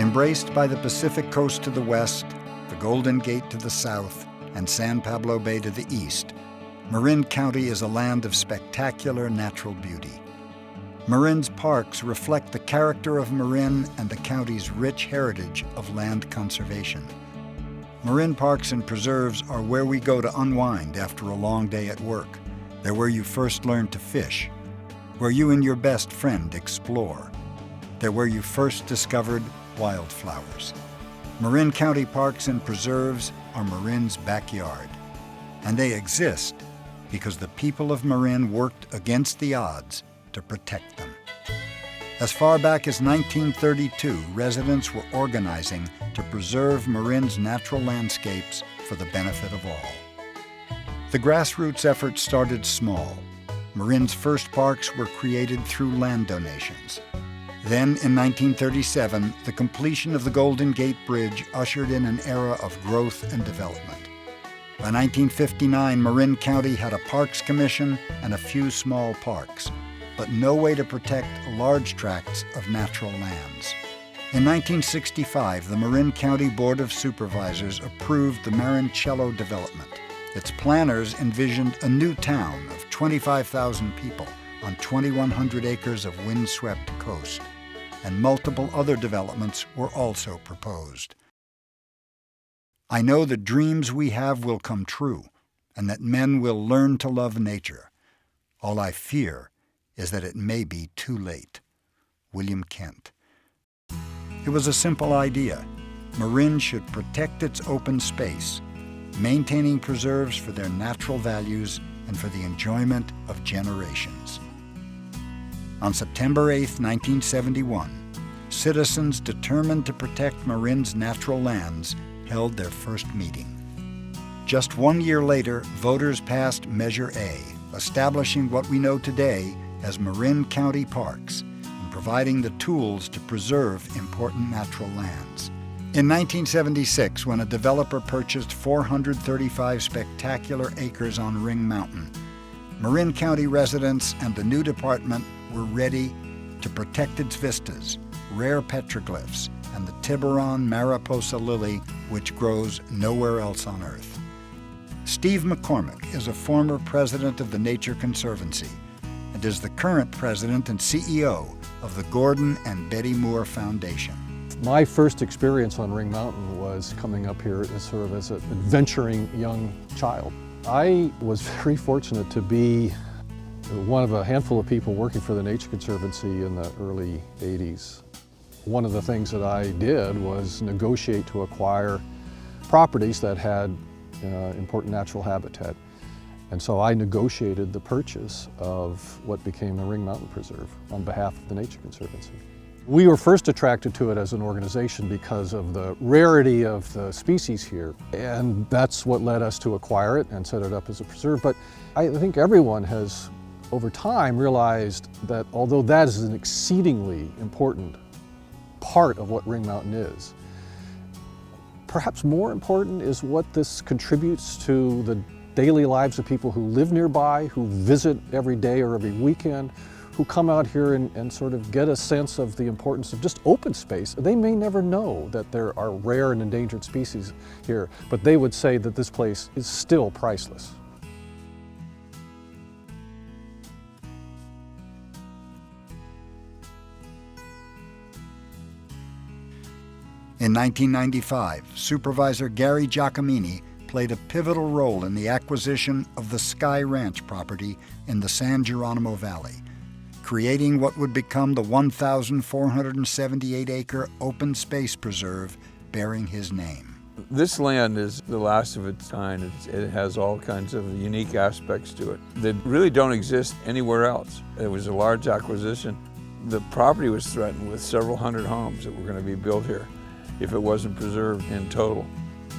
Embraced by the Pacific coast to the west, the Golden Gate to the south, and San Pablo Bay to the east, Marin County is a land of spectacular natural beauty. Marin's parks reflect the character of Marin and the county's rich heritage of land conservation. Marin parks and preserves are where we go to unwind after a long day at work. They're where you first learn to fish, where you and your best friend explore. They're where you first discovered wildflowers. Marin County Parks and Preserves are Marin's backyard, and they exist because the people of Marin worked against the odds to protect them. As far back as 1932, residents were organizing to preserve Marin's natural landscapes for the benefit of all. The grassroots effort started small. Marin's first parks were created through land donations. Then, in 1937, the completion of the Golden Gate Bridge ushered in an era of growth and development. By 1959, Marin County had a Parks Commission and a few small parks, but no way to protect large tracts of natural lands. In 1965, the Marin County Board of Supervisors approved the Marincello development. Its planners envisioned a new town of 25,000 people on 2,100 acres of windswept coast, and multiple other developments were also proposed. I know the dreams we have will come true, and that men will learn to love nature. All I fear is that it may be too late. William Kent. It was a simple idea. Marin should protect its open space, maintaining preserves for their natural values and for the enjoyment of generations. On September 8, 1971, citizens determined to protect Marin's natural lands held their first meeting. Just 1 year later, voters passed Measure A, establishing what we know today as Marin County Parks and providing the tools to preserve important natural lands. In 1976, when a developer purchased 435 spectacular acres on Ring Mountain, Marin County residents and the new department were ready to protect its vistas, rare petroglyphs, and the Tiburon mariposa lily, which grows nowhere else on Earth. Steve McCormick is a former president of the Nature Conservancy and is the current president and CEO of the Gordon and Betty Moore Foundation. My first experience on Ring Mountain was coming up here as an adventuring young child. I was very fortunate to be one of a handful of people working for the Nature Conservancy in the early 80s. One of the things that I did was negotiate to acquire properties that had important natural habitat. And so I negotiated the purchase of what became the Ring Mountain Preserve on behalf of the Nature Conservancy. We were first attracted to it as an organization because of the rarity of the species here, and that's what led us to acquire it and set it up as a preserve. But I think everyone has, over time, realized that although that is an exceedingly important part of what Ring Mountain is, perhaps more important is what this contributes to the daily lives of people who live nearby, who visit every day or every weekend, who come out here and sort of get a sense of the importance of just open space. They may never know that there are rare and endangered species here, but they would say that this place is still priceless. In 1995, Supervisor Gary Giacomini played a pivotal role in the acquisition of the Sky Ranch property in the San Geronimo Valley, creating what would become the 1,478-acre open space preserve bearing his name. This land is the last of its kind. It has all kinds of unique aspects to it that really don't exist anywhere else. It was a large acquisition. The property was threatened with several hundred homes that were going to be built here if it wasn't preserved in total.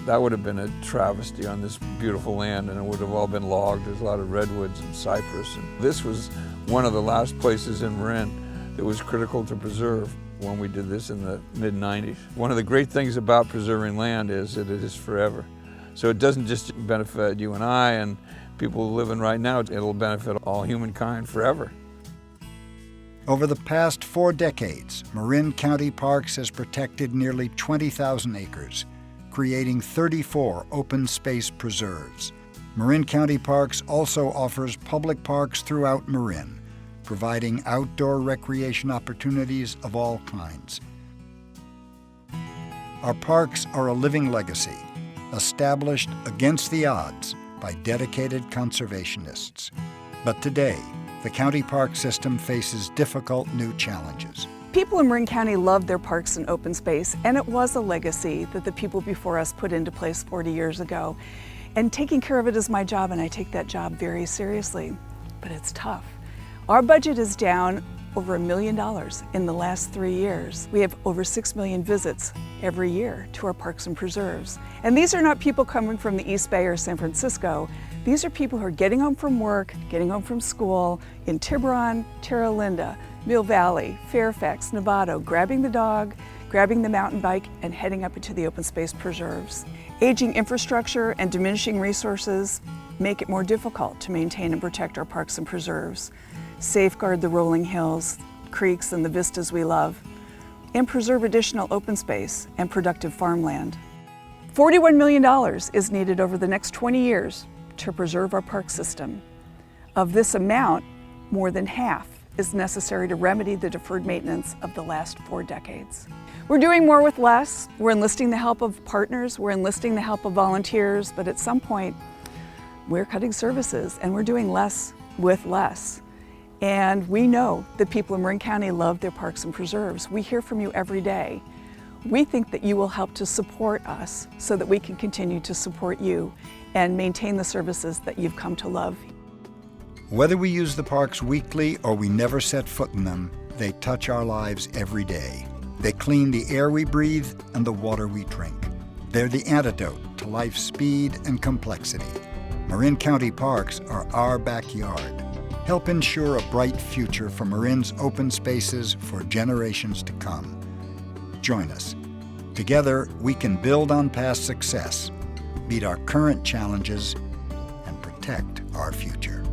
That would have been a travesty on this beautiful land, and it would have all been logged. There's a lot of redwoods and cypress. And this was one of the last places in Marin that was critical to preserve when we did this in the mid-90s. One of the great things about preserving land is that it is forever. So it doesn't just benefit you and I and people living right now, it'll benefit all humankind forever. Over the past 4 decades, Marin County Parks has protected nearly 20,000 acres, creating 34 open space preserves. Marin County Parks also offers public parks throughout Marin, providing outdoor recreation opportunities of all kinds. Our parks are a living legacy, established against the odds by dedicated conservationists. But today, the county park system faces difficult new challenges. People in Marin County love their parks and open space, and it was a legacy that the people before us put into place 40 years ago. And taking care of it is my job, and I take that job very seriously. But it's tough. Our budget is down over $1 million in the last 3 years. We have over 6 million visits every year to our parks and preserves. And these are not people coming from the East Bay or San Francisco. These are people who are getting home from work, getting home from school in Tiburon, Terra Linda, Mill Valley, Fairfax, Novato, grabbing the dog, grabbing the mountain bike, and heading up into the open space preserves. Aging infrastructure and diminishing resources make it more difficult to maintain and protect our parks and preserves, safeguard the rolling hills, creeks, and the vistas we love, and preserve additional open space and productive farmland. $41 million is needed over the next 20 years to preserve our park system. Of this amount, more than half is necessary to remedy the deferred maintenance of the last 4 decades. We're doing more with less. We're enlisting the help of partners, we're enlisting the help of volunteers, but at some point, we're cutting services and we're doing less with less. And we know that people in Marin County love their parks and preserves. We hear from you every day. We think that you will help to support us so that we can continue to support you and maintain the services that you've come to love. Whether we use the parks weekly or we never set foot in them, they touch our lives every day. They clean the air we breathe and the water we drink. They're the antidote to life's speed and complexity. Marin County Parks are our backyard. Help ensure a bright future for Marin's open spaces for generations to come. Join us. Together, we can build on past success, meet our current challenges, and protect our future.